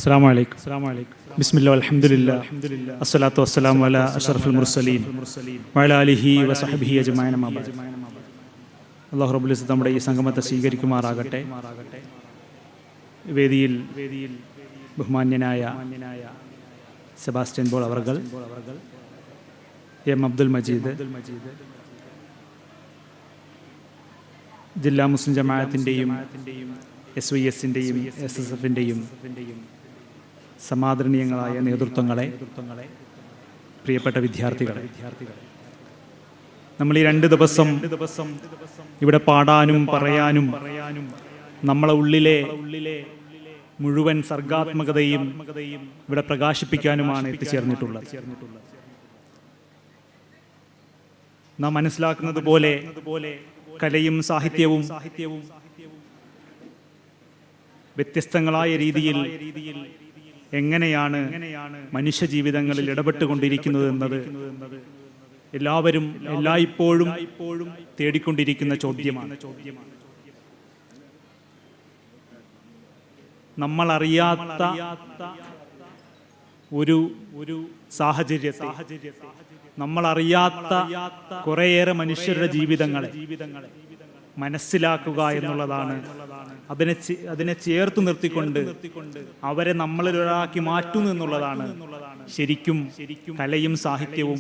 അസ്സലാമു അലൈക്കും. ബിസ്മില്ലാഹി വൽഹംദുലില്ലാഹി അസ്സലാത്തു വസ്സലാമു അലാ അഷ്റഫിൽ മുർസലീൻ വഅലാ ആലിഹി വസഹ്ബിഹി അജ്മഈൻ. അമ്മാ ബഅദ്. അല്ലാഹു റബ്ബുൽ ഇസ്സത്ത് നമ്മുടെ ഈ സംഗമത്തെ സ്വീകരിക്കുമാറാകട്ടെ. വേദിയിൽ ബഹുമാന്യനായ സെബാസ്റ്റ്യൻ പോൾ അവർകൾ, എം അബ്ദുൽ മജീദ്, ജില്ലാ മുസ്ലിം ജമാഅത്തിൻ്റെയും SYSൻ്റെയും SSFൻ്റെയും സമാദരണീയങ്ങളായ നേതൃത്വങ്ങളെ, പ്രിയപ്പെട്ട വിദ്യാർത്ഥികളെ, നമ്മൾ ഈ 2 ദിവസം ഇവിടെ പാടാനും പറയാനും നമ്മളെ ഉള്ളിലെ മുഴുവൻ സർഗാത്മകതയും ഇവിടെ പ്രകാശിപ്പിക്കാനുമാണ് എത്തിച്ചേർന്നിട്ടുള്ളത്. നാം മനസ്സിലാക്കുന്നത് പോലെ കലയും സാഹിത്യവും വ്യത്യസ്തങ്ങളായ രീതിയിൽ എങ്ങനെയാണ് മനുഷ്യ ജീവിതങ്ങളിൽ ഇടപെട്ടുകൊണ്ടിരിക്കുന്നത് എന്നത് എല്ലാവരും എല്ലായ്പ്പോഴും തേടിക്കൊണ്ടിരിക്കുന്ന ചോദ്യമാണ്. നമ്മൾ അറിയാത്ത ഒരു സാഹചര്യത്തെ, നമ്മൾ അറിയാത്ത കുറേയേറെ മനുഷ്യരുടെ ജീവിതങ്ങളെ മനസ്സിലാക്കുക എന്നുള്ളതാണ്. അതിനെ ചേർത്ത് നിർത്തിക്കൊണ്ട് അവരെ നമ്മളിൽ ഒരാക്കി മാറ്റുന്നു എന്നുള്ളതാണ് ശരിക്കും കലയും സാഹിത്യവും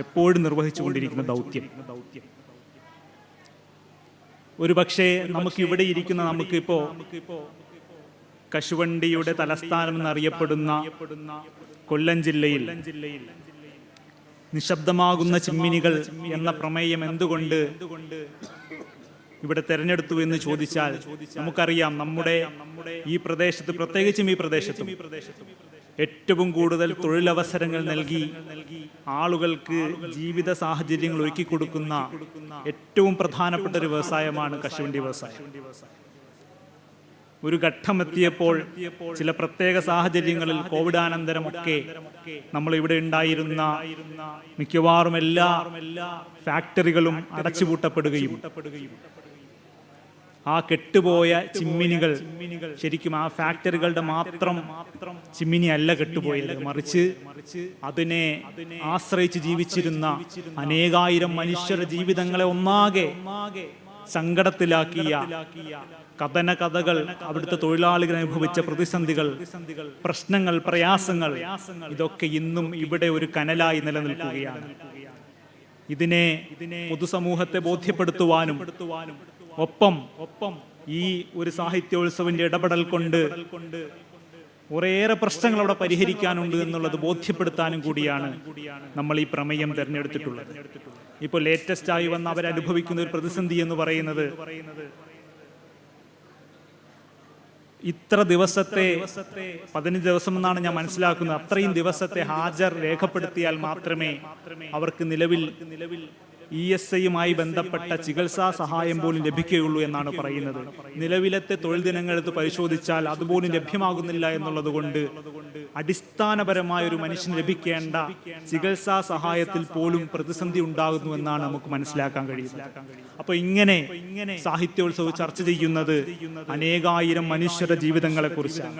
എപ്പോഴും നിർവഹിച്ചുകൊണ്ടിരിക്കുന്ന ദൗത്യം. ഒരു പക്ഷേ നമുക്കിവിടെ ഇരിക്കുന്ന നമുക്കിപ്പോ കശുവണ്ടിയുടെ തലസ്ഥാനം എന്നറിയപ്പെടുന്ന കൊല്ലം ജില്ലയിൽ നിശബ്ദമാകുന്ന ചിമ്മിനികൾ എന്ന പ്രമേയം എന്തുകൊണ്ട് ഇവിടെ തെരഞ്ഞെടുത്തു എന്ന് ചോദിച്ചാൽ നമുക്കറിയാം, നമ്മുടെ ഈ പ്രദേശത്ത്, പ്രത്യേകിച്ചും ഈ പ്രദേശത്തും ഏറ്റവും കൂടുതൽ തൊഴിലവസരങ്ങൾ നൽകി ആളുകൾക്ക് ജീവിത സാഹചര്യങ്ങൾ ഒരുക്കി കൊടുക്കുന്ന ഏറ്റവും പ്രധാനപ്പെട്ട ഒരു വ്യവസായമാണ് കശുവണ്ടി വ്യവസായം. ഒരു ഘട്ടമെത്തിയപ്പോൾ ചില പ്രത്യേക സാഹചര്യങ്ങളിൽ കോവിഡാനന്തരമൊക്കെ നമ്മൾ ഇവിടെ ഉണ്ടായിരുന്ന മിക്കവാറും എല്ലാ ഫാക്ടറികളും അടച്ചുപൂട്ടപ്പെടുകയും ആ കെട്ടുപോയ ചിമ്മിനികൾ ശരിക്കും ആ ഫാക്ടറികളുടെ മാത്രം ചിമ്മിനി അല്ല കെട്ടുപോയത്, മറിച്ച് അതിനെ ആശ്രയിച്ച് ജീവിച്ചിരുന്ന അനേകായിരം മനുഷ്യരുടെ ജീവിതങ്ങളെ ഒന്നാകെ സങ്കടത്തിലാക്കിയ കഥന കഥകൾ, അവിടുത്തെ തൊഴിലാളികൾ അനുഭവിച്ച പ്രതിസന്ധികൾ, പ്രശ്നങ്ങൾ, പ്രയാസങ്ങൾ, ഇതൊക്കെ ഇന്നും ഇവിടെ ഒരു കനലായി നിലനിൽക്കുകയാണ്. ഇതിനെ പൊതുസമൂഹത്തെ ബോധ്യപ്പെടുത്തുവാനും ഒപ്പം ഈ ഒരു സാഹിത്യോത്സവിന്റെ ഇടപെടൽ കൊണ്ട് കുറേയേറെ പ്രശ്നങ്ങൾ അവിടെ പരിഹരിക്കാനുണ്ട് എന്നുള്ളത് ബോധ്യപ്പെടുത്താനും കൂടിയാണ് നമ്മൾ ഈ പ്രമേയം തിരഞ്ഞെടുത്തിട്ടുള്ളത്. ഇപ്പോൾ ലേറ്റസ്റ്റ് ആയി വന്ന് അവരനുഭവിക്കുന്ന ഒരു പ്രതിസന്ധി എന്ന് പറയുന്നത്, ഇത്ര ദിവസത്തെ 15 ദിവസം എന്നാണ് ഞാൻ മനസ്സിലാക്കുന്നത്, അത്രയും ദിവസത്തെ ഹാജർ രേഖപ്പെടുത്തിയാൽ മാത്രമേ അവർക്ക് നിലവിൽ ESIയുമായി ബന്ധപ്പെട്ട ചികിത്സാ സഹായം പോലും ലഭിക്കുകയുള്ളൂ എന്നാണ് പറയുന്നത്. നിലവിലത്തെ തൊഴിൽ ദിനങ്ങളെടുത്ത് പരിശോധിച്ചാൽ അതുപോലും ലഭ്യമാകുന്നില്ല എന്നുള്ളത് കൊണ്ട് അടിസ്ഥാനപരമായ ഒരു മനുഷ്യന് ലഭിക്കേണ്ട ചികിത്സാ സഹായത്തിൽ പോലും പ്രതിസന്ധി ഉണ്ടാകുന്നു എന്നാണ് നമുക്ക് മനസ്സിലാക്കാൻ കഴിയുന്നത്. അപ്പൊ ഇങ്ങനെ സാഹിത്യോത്സവം ചർച്ച ചെയ്യുന്നത് അനേകായിരം മനുഷ്യരുടെ ജീവിതങ്ങളെ കുറിച്ചാണ്.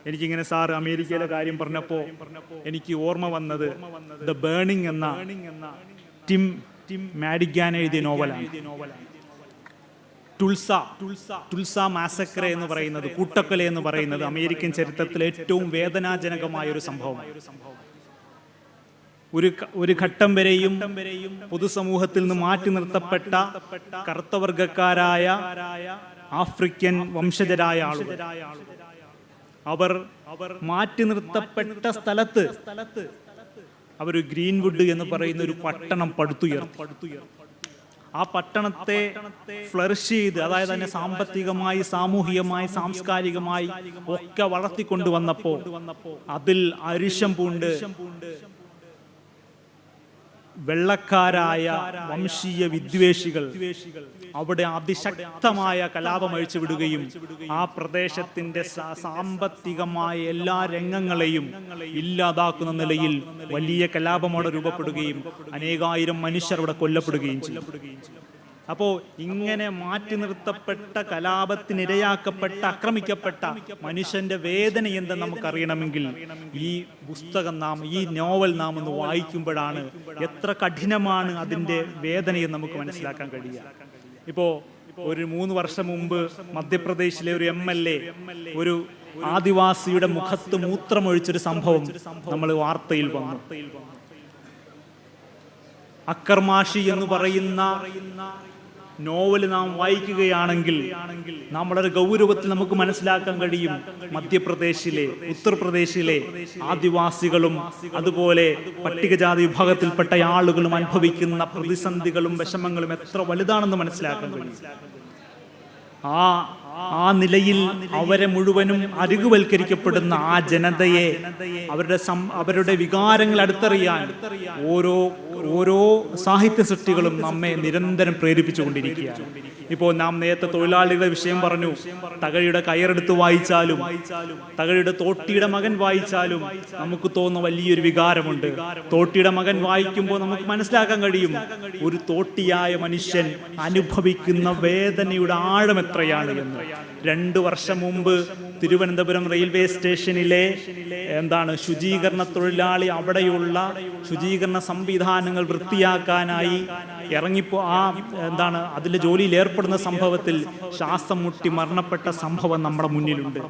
എനിക്കിങ്ങനെ സാർ അമേരിക്കയിലെ കാര്യം പറഞ്ഞപ്പോ എനിക്ക് ഓർമ്മ വന്നത് ദ ബേണിംഗ് എന്ന ടിം മാഡിഗാൻ എഴുതിയ നോവലാണ്. ടുൾസ മാസക്രെ എന്ന് പറയുന്നത്, കൂട്ടക്കൊല എന്ന് പറയുന്നത് അമേരിക്കൻ ചരിത്രത്തിലെ ഏറ്റവും വേദനാജനകമായ ഒരു സംഭവമാണ്. ഒരു ഘട്ടം വരെയും പൊതുസമൂഹത്തിൽ നിന്ന് മാറ്റി നിർത്തപ്പെട്ട കറുത്തവർഗക്കാരായ ആഫ്രിക്കൻ വംശജരായ ആളുകൾ, അവർ മാറ്റി നിർത്തപ്പെട്ട സ്ഥലത്ത് അവർ ഗ്രീൻവുഡ് എന്ന് പറയുന്ന ഒരു പട്ടണം പടുത്തുയർത്തി. ആ പട്ടണത്തെ ഫ്ലറിഷ് ചെയ്ത്, അതായത് തന്നെ സാമ്പത്തികമായി, സാമൂഹികമായി, സാംസ്കാരികമായി ഒക്കെ വളർത്തിക്കൊണ്ടുവന്നപ്പോ അതിൽ അരിശം പൂണ്ട് വെള്ളക്കാരായ വംശീയ വിദ്വേഷികൾ അവിടെ അതിശക്തമായ കലാപം അഴിച്ചു വിടുകയും ആ പ്രദേശത്തിന്റെ സാമ്പത്തികമായ എല്ലാ രംഗങ്ങളെയും ഇല്ലാതാക്കുന്ന നിലയിൽ വലിയ കലാപം അവിടെ രൂപപ്പെടുകയും അനേകായിരം മനുഷ്യർ അവിടെ കൊല്ലപ്പെടുകയും ചെയ്യും. അപ്പോൾ ഇങ്ങനെ മാറ്റി നിർത്തപ്പെട്ട, കലാപത്തിനിരയാക്കപ്പെട്ട, ആക്രമിക്കപ്പെട്ട മനുഷ്യന്റെ വേദന എന്തെന്ന് നമുക്കറിയണമെങ്കിൽ ഈ പുസ്തകം ഈ നോവൽ നാം ഒന്ന് വായിക്കുമ്പോഴാണ് എത്ര കഠിനമാണ് അതിൻ്റെ വേദനയെന്ന് നമുക്ക് മനസ്സിലാക്കാൻ കഴിയുക. ഇപ്പോൾ ഒരു 3 വർഷം മുമ്പ് മധ്യപ്രദേശിലെ ഒരു MLA ഒരു ആദിവാസിയുടെ മുഖത്ത് മൂത്രമൊഴിച്ചൊരു സംഭവം നമ്മൾ വാർത്തയിൽ വന്നു. അക്കർമാഷി എന്ന് പറയുന്ന നോവൽ നാം വായിക്കുകയാണെങ്കിൽ നാം വളരെ ഗൗരവത്തിൽ നമുക്ക് മനസ്സിലാക്കാൻ കഴിയും മധ്യപ്രദേശിലെ, ഉത്തർപ്രദേശിലെ ആദിവാസികളും അതുപോലെ പട്ടികജാതി വിഭാഗത്തിൽപ്പെട്ട ആളുകളും അനുഭവിക്കുന്ന പ്രതിസന്ധികളും വിഷമങ്ങളും എത്ര വലുതാണെന്ന് മനസ്സിലാക്കാൻ കഴിയും. ആ നിലയിൽ അവരെ മുഴുവനും അരികുവൽക്കരിക്കപ്പെടുന്ന ആ ജനതയെ, അവരുടെ വികാരങ്ങൾ അടുത്തറിയാൻ ഓരോ സാഹിത്യ സൃഷ്ടികളും നമ്മെ നിരന്തരം പ്രേരിപ്പിച്ചുകൊണ്ടിരിക്കുകയാണ്. ഇപ്പോൾ നാം നേരത്തെ തൊഴിലാളികളുടെ വിഷയം പറഞ്ഞു. തകഴിയുടെ കയറെടുത്ത് വായിച്ചാലും തകഴിയുടെ തോട്ടിയുടെ മകൻ വായിച്ചാലും നമുക്ക് തോന്നുന്ന വലിയൊരു വികാരമുണ്ട്. തോട്ടിയുടെ മകൻ വായിക്കുമ്പോൾ നമുക്ക് മനസ്സിലാക്കാൻ കഴിയും ഒരു തോട്ടിയായ മനുഷ്യൻ അനുഭവിക്കുന്ന വേദനയുടെ ആഴം എത്രയാണ് എന്ന്. 2 വർഷം മുമ്പ് തിരുവനന്തപുരം റെയിൽവേ സ്റ്റേഷനിലെ ശുചീകരണ തൊഴിലാളി അവിടെയുള്ള ശുചീകരണ സംവിധാനങ്ങൾ വൃത്തിയാക്കാനായി ഇറങ്ങിപ്പോ അതിലെ ജോലിയിൽ ഏർപ്പെടുന്ന സംഭവത്തിൽ ശ്വാസം മുട്ടി മരണപ്പെട്ട സംഭവം നമ്മുടെ മുന്നിലുണ്ട്.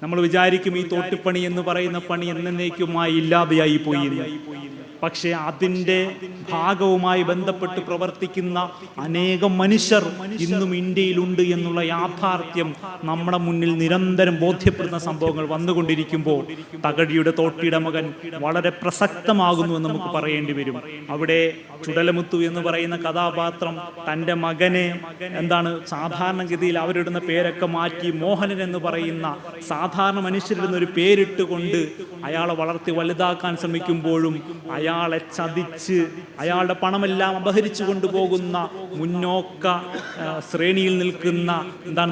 നമ്മൾ വിചാരിക്കും ഈ തോട്ടിപ്പണി എന്ന് പറയുന്ന പണി എന്നേക്കുമായി ഇല്ലാതെയായി പോയി. പക്ഷേ അതിൻ്റെ ഭാഗവുമായി ബന്ധപ്പെട്ട് പ്രവർത്തിക്കുന്ന അനേകം മനുഷ്യർ ഇന്നും ഇന്ത്യയിലുണ്ട് എന്നുള്ള യാഥാർത്ഥ്യം നമ്മുടെ മുന്നിൽ നിരന്തരം ബോധ്യപ്പെടുന്ന സംഭവങ്ങൾ വന്നുകൊണ്ടിരിക്കുമ്പോൾ തകഴിയുടെ തോട്ടിയുടെ മകൻ വളരെ പ്രസക്തമാകുന്നു എന്ന് നമുക്ക് പറയേണ്ടി വരും. അവിടെ ചുടലമുത്തു എന്ന് പറയുന്ന കഥാപാത്രം തൻ്റെ മകനെ സാധാരണഗതിയിൽ അവരിടുന്ന പേരൊക്കെ മാറ്റി മോഹനൻ എന്ന് പറയുന്ന സാധാരണ മനുഷ്യരിടുന്ന ഒരു പേരിട്ടുകൊണ്ട് അയാളെ വളർത്തി വലുതാക്കാൻ ശ്രമിക്കുമ്പോഴും അയാളെ ചതിച്ച് അയാളുടെ പണമെല്ലാം അപഹരിച്ചു കൊണ്ടുപോകുന്ന മുന്നോക്ക ശ്രേണിയിൽ നിൽക്കുന്ന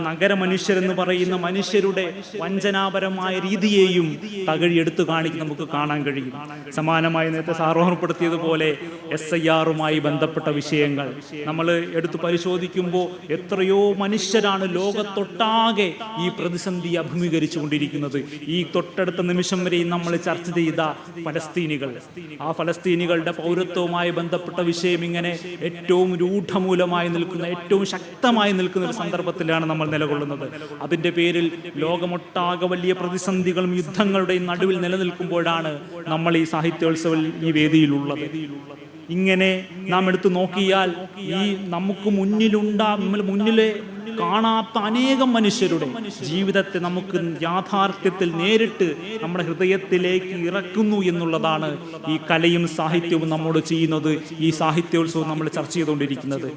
നഗര മനുഷ്യരെന്ന് പറയുന്ന മനുഷ്യരുടെ വഞ്ചനാപരമായ രീതിയെയും തകഴി എടുത്തു കാണിക്കും നമുക്ക് കാണാൻ കഴിയും. സമാനമായി നേരത്തെ സാർവോർപ്പെടുത്തിയതുപോലെ SIR-മായി ബന്ധപ്പെട്ട വിഷയങ്ങൾ നമ്മൾ എടുത്തു പരിശോധിക്കുമ്പോൾ എത്രയോ മനുഷ്യരാണ് ലോകത്തൊട്ടാകെ ഈ പ്രതിസന്ധി അഭിമുഖീകരിച്ചു കൊണ്ടിരിക്കുന്നത്. ഈ തൊട്ടടുത്ത നിമിഷം വരെയും നമ്മൾ ചർച്ച ചെയ്ത ഫലസ്തീനികൾ, ആ ഫലസ്തീനികളുടെ പൗരത്വവുമായി ബന്ധപ്പെട്ട വിഷയം ഇങ്ങനെ ഏറ്റവും രൂഢമൂലമായി നിൽക്കുന്ന, ഏറ്റവും ശക്തമായി നിൽക്കുന്ന ഒരു സന്ദർഭത്തിലാണ് നമ്മൾ നിലകൊള്ളുന്നത്. അതിൻ്റെ പേരിൽ ലോകമൊട്ടാകെ വലിയ പ്രതിസന്ധികളും യുദ്ധങ്ങളുടെയും നടുവിൽ നിലനിൽക്കുമ്പോഴാണ് നമ്മൾ ഈ സാഹിത്യോത്സവം ഈ വേദിയിലുള്ളത്. ഇങ്ങനെ നാം എടുത്തു നോക്കിയാൽ ഈ നമുക്ക് മുന്നിലെ കാണാത്ത അനേകം മനുഷ്യരുടെ ജീവിതത്തെ നമുക്ക് യാഥാർത്ഥ്യത്തിൽ നേരിട്ട് നമ്മുടെ ഹൃദയത്തിലേക്ക് ഇറക്കുന്നു എന്നുള്ളതാണ് ഈ കലയും സാഹിത്യവും നമ്മോട് ചെയ്യുന്നത്. ഈ സാഹിത്യോത്സവം നമ്മൾ ചർച്ച ചെയ്തുകൊണ്ടിരിക്കുന്നത്.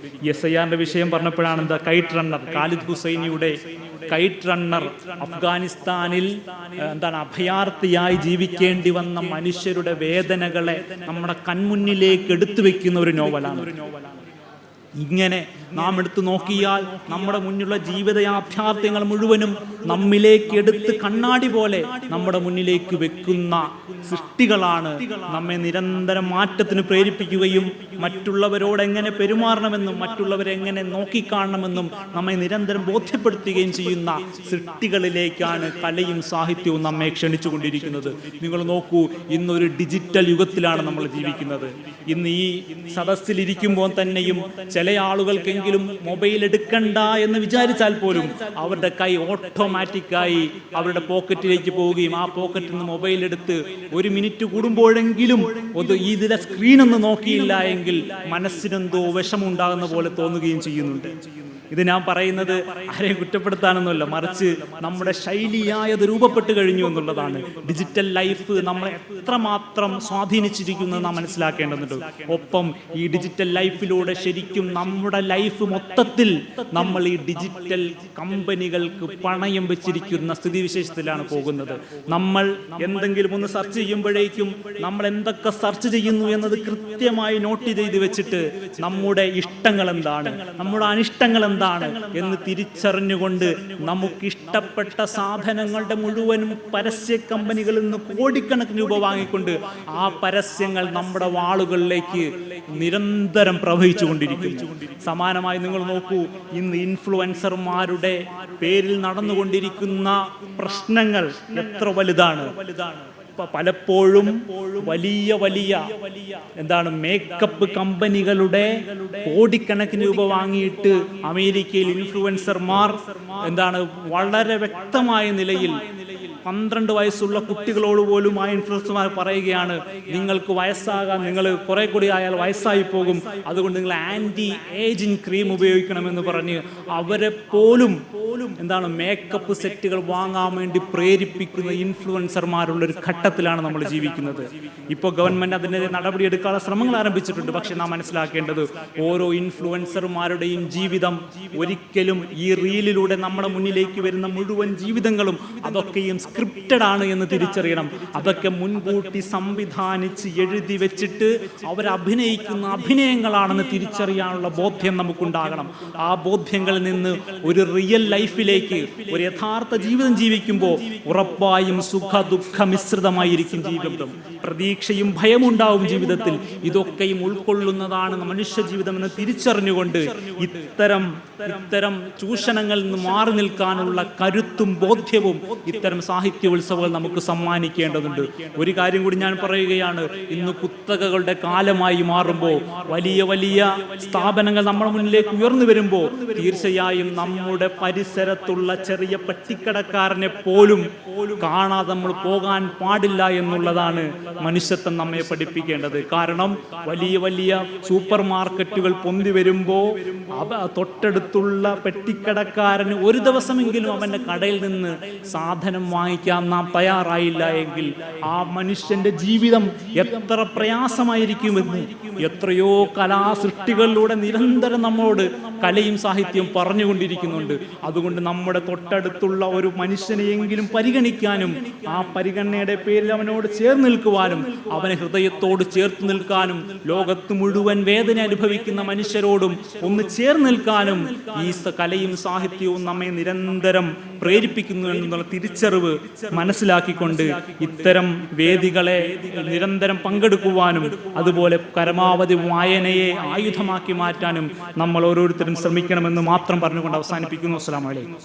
SIR-ന്റെ വിഷയം പറഞ്ഞപ്പോഴാണ് കൈറ്റ് റണ്ണർ, ഖാലിദ് ഹുസൈനിയുടെ കൈറ്റ് റണ്ണർ അഫ്ഗാനിസ്ഥാനിൽ അഭയാർത്ഥിയായി ജീവിക്കേണ്ടി വന്ന മനുഷ്യരുടെ വേദനകളെ നമ്മുടെ കൺമുന്നിലേക്ക് എടുത്തു വെക്കുന്ന ഒരു നോവലാണ്. ഇങ്ങനെ നാം എടുത്തു നോക്കിയാൽ നമ്മുടെ മുന്നിലുള്ള ജീവിത യാഥാർത്ഥ്യങ്ങൾ മുഴുവനും നമ്മിലേക്ക് എടുത്ത് കണ്ണാടി പോലെ നമ്മുടെ മുന്നിലേക്ക് വെക്കുന്ന സൃഷ്ടികളാണ് നമ്മെ നിരന്തരം മാറ്റത്തിന് പ്രേരിപ്പിക്കുകയും മറ്റുള്ളവരോട് എങ്ങനെ പെരുമാറണമെന്നും മറ്റുള്ളവരെ എങ്ങനെ നോക്കിക്കാണണമെന്നും നമ്മെ നിരന്തരം ബോധ്യപ്പെടുത്തുകയും ചെയ്യുന്ന സൃഷ്ടികളിലേക്കാണ് കലയും സാഹിത്യവും നമ്മെ ക്ഷണിച്ചുകൊണ്ടിരിക്കുന്നത്. നിങ്ങൾ നോക്കൂ, ഇന്നൊരു ഡിജിറ്റൽ യുഗത്തിലാണ് നമ്മൾ ജീവിക്കുന്നത്. ഇന്ന് ഈ സദസ്സിലിരിക്കുമ്പോൾ തന്നെയും ചില ആളുകൾക്കെങ്കിലും മൊബൈൽ എടുക്കണ്ട എന്ന് വിചാരിച്ചാൽ പോലും അവരുടെ കൈ ഓട്ടോമാറ്റിക്കായി അവരുടെ പോക്കറ്റിലേക്ക് പോവുകയും ആ പോക്കറ്റിൽ നിന്ന് മൊബൈൽ എടുത്ത് 1 മിനിറ്റ് കൂടുമ്പോഴെങ്കിലും ഇതിലെ സ്ക്രീൻ ഒന്ന് നോക്കിയില്ല എങ്കിൽ മനസ്സിനെന്തോ വിഷമുണ്ടാകുന്ന പോലെ തോന്നുകയും ചെയ്യുന്നുണ്ട്. ഇത് ഞാൻ പറയുന്നത് ആരെയും കുറ്റപ്പെടുത്താനൊന്നുമല്ല, മറിച്ച് നമ്മുടെ ശൈലിയായത് രൂപപ്പെട്ട് കഴിഞ്ഞു എന്നുള്ളതാണ്. ഡിജിറ്റൽ ലൈഫ് നമ്മളെ എത്രമാത്രം സ്വാധീനിച്ചിരിക്കുന്നു നാം മനസ്സിലാക്കേണ്ടതുണ്ട്. ഒപ്പം ഈ ഡിജിറ്റൽ ലൈഫിലൂടെ ശരിക്കും നമ്മുടെ ലൈഫ് മൊത്തത്തിൽ നമ്മൾ ഈ ഡിജിറ്റൽ കമ്പനികൾക്ക് പണയം വെച്ചിരിക്കുന്ന സ്ഥിതിവിശേഷത്തിലാണ് പോകുന്നത്. നമ്മൾ എന്തെങ്കിലും ഒന്ന് സെർച്ച് ചെയ്യുമ്പോഴേക്കും നമ്മൾ എന്തൊക്കെ സെർച്ച് ചെയ്യുന്നു എന്നത് കൃത്യമായി നോട്ട് ചെയ്ത് വെച്ചിട്ട് നമ്മുടെ ഇഷ്ടങ്ങൾ എന്താണ്, നമ്മുടെ അനിഷ്ടങ്ങൾ എന്താണ് എന്താണ് എന്ന് തിരിച്ചറിഞ്ഞുകൊണ്ട് നമുക്കിഷ്ടപ്പെട്ട സാധനങ്ങളുടെ മുഴുവനും പരസ്യ കമ്പനികളിൽ നിന്ന് കോടിക്കണക്കിന് രൂപ വാങ്ങിക്കൊണ്ട് ആ പരസ്യങ്ങൾ നമ്മുടെ വാളുകളിലേക്ക് നിരന്തരം പ്രവഹിച്ചു കൊണ്ടിരിക്കുന്നു. സമാനമായി നിങ്ങൾ നോക്കൂ, ഇന്ന് ഇൻഫ്ലുവൻസർമാരുടെ പേരിൽ നടന്നുകൊണ്ടിരിക്കുന്ന പ്രശ്നങ്ങൾ എത്ര വലുതാണ്. പലപ്പോഴും വലിയ വലിയ മേക്കപ്പ് കമ്പനികളുടെ കോടിക്കണക്കിന് രൂപ വാങ്ങിയിട്ട് അമേരിക്കയിൽ ഇൻഫ്ലുവൻസർമാർ വളരെ വ്യക്തമായ നിലയിൽ 12 വയസ്സുള്ള കുട്ടികളോട് പോലും ആ ഇൻഫ്ലുവൻസർമാർ പറയുകയാണ്, നിങ്ങൾക്ക് വയസ്സാകാൻ, നിങ്ങൾ കുറെ കൂടി ആയാൽ വയസ്സായി പോകും, അതുകൊണ്ട് നിങ്ങൾ ആന്റി ഏജിങ് ക്രീം ഉപയോഗിക്കണമെന്ന് പറഞ്ഞ് അവരെ പോലും മേക്കപ്പ് സെറ്റുകൾ വാങ്ങാൻ വേണ്ടി പ്രേരിപ്പിക്കുന്ന ഇൻഫ്ലുവൻസർമാരുള്ള ഒരു ഘട്ടത്തിലാണ് നമ്മൾ ജീവിക്കുന്നത്. ഇപ്പോൾ ഗവൺമെന്റ് അതിനെതിരെ നടപടിയെടുക്കാനുള്ള ശ്രമങ്ങൾ ആരംഭിച്ചിട്ടുണ്ട്. പക്ഷെ നാം മനസ്സിലാക്കേണ്ടത്, ഓരോ ഇൻഫ്ലുവൻസർമാരുടെയും ജീവിതം ഒരിക്കലും ഈ റീലിലൂടെ നമ്മുടെ മുന്നിലേക്ക് വരുന്ന മുഴുവൻ ജീവിതങ്ങളും അതൊക്കെയും സ്ക്രിപ്റ്റഡ് ആണ് എന്ന് തിരിച്ചറിയണം. അതൊക്കെ മുൻകൂട്ടി സംവിധാനിച്ച് എഴുതി വെച്ചിട്ട് അവരഭിനയിക്കുന്ന അഭിനയങ്ങളാണെന്ന് തിരിച്ചറിയാനുള്ള ബോധ്യം നമുക്കുണ്ടാകണം. ആ ബോധ്യങ്ങളിൽ നിന്ന് ഒരു റിയൽ ലൈഫിലേക്ക്, ഒരു യഥാർത്ഥ ജീവിതം ജീവിക്കുമ്പോൾ ഉറപ്പായും സുഖ ദുഃഖ മിശ്രിതമായിരിക്കും ജീവിതം. പ്രതീക്ഷയും ഭയമുണ്ടാവും ജീവിതത്തിൽ. ഇതൊക്കെയും ഉൾക്കൊള്ളുന്നതാണ് മനുഷ്യ ജീവിതം എന്ന് തിരിച്ചറിഞ്ഞുകൊണ്ട് ഇത്തരം ചൂഷണങ്ങളിൽ നിന്ന് മാറി നിൽക്കാനുള്ള കരുത്തും ബോധ്യവും ഇത്തരം സാഹിത്യോത്സവങ്ങൾ നമുക്ക് സമ്മാനിക്കേണ്ടതുണ്ട്. ഒരു കാര്യം കൂടി ഞാൻ പറയുകയാണ്, ഇന്ന് കുത്തകകളുടെ കാലമായി മാറുമ്പോൾ, വലിയ വലിയ സ്ഥാപനങ്ങൾ നമ്മുടെ മുന്നിലേക്ക് ഉയർന്നു വരുമ്പോൾ, തീർച്ചയായും നമ്മുടെ പരിസരത്തുള്ള ചെറിയ പട്ടിക്കടക്കാരനെ പോലും കാണാതെ നമ്മൾ പോകാൻ പാടില്ല എന്നുള്ളതാണ് മനുഷ്യത്വം നമ്മെ പഠിപ്പിക്കേണ്ടത്. കാരണം വലിയ വലിയ സൂപ്പർ മാർക്കറ്റുകൾ പൊന്തി വരുമ്പോൾ തൊട്ടടുത്തുള്ള പെട്ടിക്കടക്കാരന് ഒരു ദിവസമെങ്കിലും അവന്റെ കടയിൽ നിന്ന് സാധനം വാങ്ങിക്കാൻ നാം തയ്യാറായില്ല എങ്കിൽ ആ മനുഷ്യന്റെ ജീവിതം എത്ര പ്രയാസമായിരിക്കുമെന്ന് എത്രയോ കലാസൃഷ്ടികളിലൂടെ നിരന്തരം നമ്മളോട് കലയും സാഹിത്യവും പറഞ്ഞുകൊണ്ടിരിക്കുന്നുണ്ട്. അതുകൊണ്ട് നമ്മുടെ തൊട്ടടുത്തുള്ള ഒരു മനുഷ്യനെയെങ്കിലും പരിഗണിക്കാനും, ആ പരിഗണനയുടെ പേരിൽ അവനോട് ചേർന്ന് നിൽക്കുവാനും, അവനെ ഹൃദയത്തോട് ചേർത്ത് നിൽക്കാനും, ലോകത്ത് മുഴുവൻ വേദന അനുഭവിക്കുന്ന മനുഷ്യരോടും ഒന്ന് ചേർന്ന് നിൽക്കാനും ഈ കലയും സാഹിത്യവും നമ്മെ നിരന്തരം പ്രേരിപ്പിക്കുന്നു എന്നുള്ള തിരിച്ചറിവ് മനസ്സിലാക്കിക്കൊണ്ട് ഇത്തരം വേദികളെ നിരന്തരം പങ്കെടുക്കുവാനും, അതുപോലെ പരമാവധി വായനയെ ആയുധമാക്കി മാറ്റാനും നമ്മൾ ഓരോരുത്തരും ശ്രമിക്കണമെന്ന് മാത്രം പറഞ്ഞുകൊണ്ട് അവസാനിപ്പിക്കുന്നു. അസ്സലാമു അലൈക്കും.